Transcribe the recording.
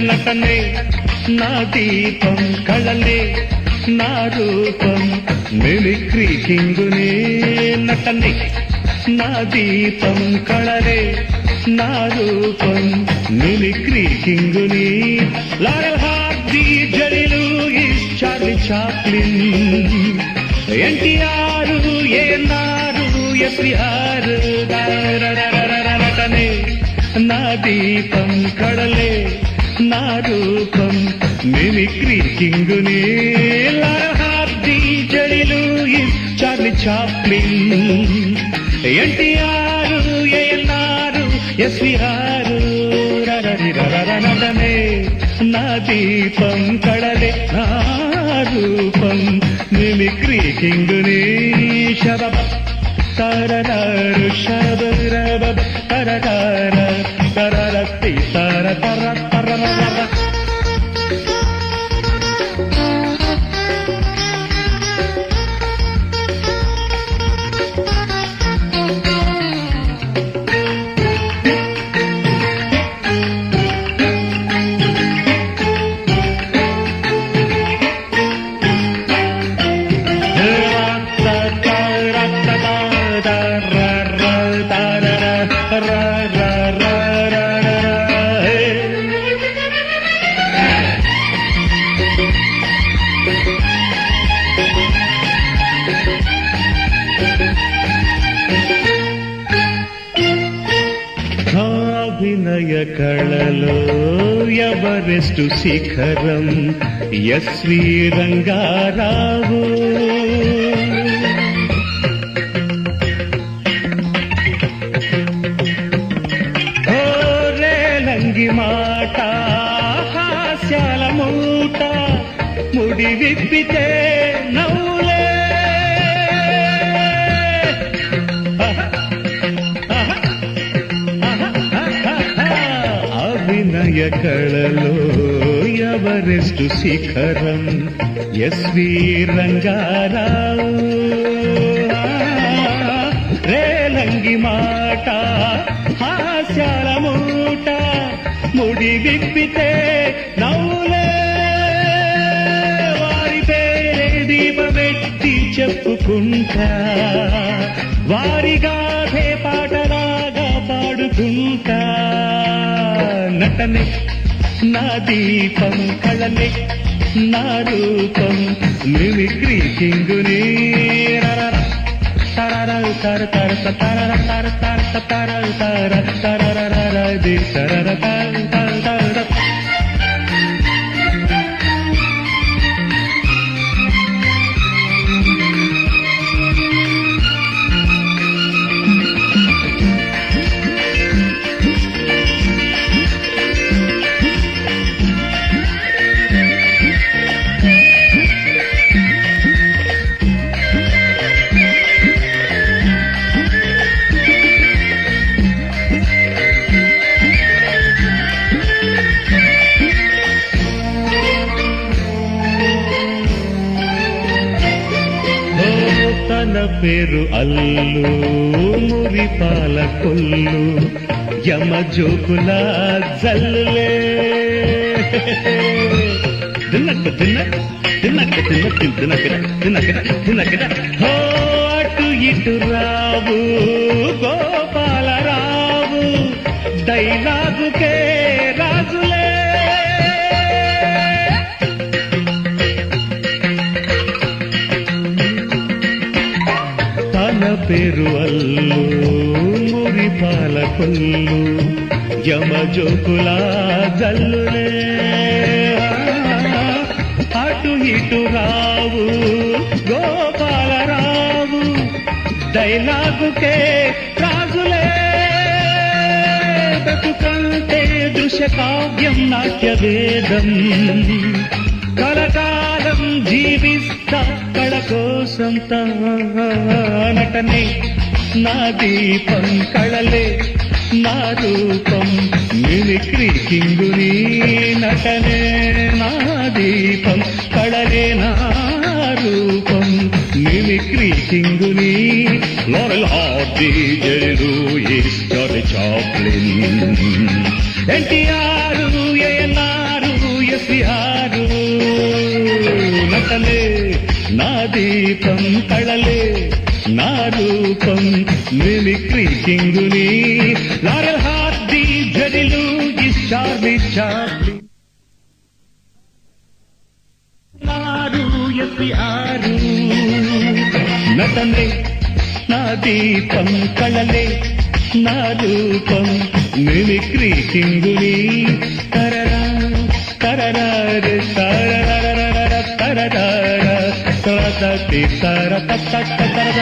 నటనే నా దీపం కళలే నా రూపం మిమిక్రీ కింగునే నటనే నా దీపం కళలే నా రూపం మిమిక్రీ కింగుని Laurel Hardy Jerry Lewis Charlie Chaplin NTR ANR SVR నటనే నా దీపం కళలే నా రూపం మిమిక్రీ కింగునే Laurel Hardy Jerry Lewis Charlie Chaplin NTR ANR SVR నటనే నా దీపం కళలే నా రూపం మిమిక్రీ కింగునే శబబ తరనరు శబరబ తరతర తరరతి తర తర తర అభినయ కళలో ఎవరెస్టు శిఖరం ఎస్వి రంగారావు రేలంగి మాట హాస్యాల మూట ముడి విప్పితే నవ్వులే అభినయ కళలో ఎవరెస్టు శిఖరం ఎస్వి రంగారావు రేలంగి మాట హాస్యాల మూట ముడి విప్పితే నవ్వులే వారి పేరే దీపమెట్టి చెప్పుకుంటా వారి గాథే పాటలాగా పాడుకుంటా నటనే నా దీపం కళలే నా రూపం మిమిక్రీ కింగునే తర తర తర తర తర తర తర తర తర ది తర తర తర తన పేరు అల్లు మురిపాల కొల్లు యమజోకుల జల్లులే తిన్నక తిన్నక తిన్నక తిన్నక తిన్నక తిన్నక హో అటు ఇటు రావు గోపాలరావు డైలాగుకే రాజులే పెరువల్లు మురిపాల కొల్లు యమజోకుల జల్లులే అటు ఇటు రావు గోపాలరావు డైలాగుకే రాజులే బతుకంటే దృశ్య కావ్యం నాట్య వేదం కలకాలం జీవిస్తా కళ కోసం నటనే నా దీపం కళలే నా రూపం మిమిక్రీ కింగుని నటనే నా దీపం కళలే నా రూపం మిమిక్రీ కింగుని Laurel Hardy Jerry Lewis Charlie Chaplin NTR ANR SR నటలే నా దీపం కళలే నా రూపం మిమిక్రీ కింగుని Laurel Hardy Jerry Lewis Charlie Chaplin SR నటనే నా దీపం కళలే నా రూపం మిమిక్రీ కింగుని తరరా తరరారే తరరరర తరరర తరతతి తరతత తరతర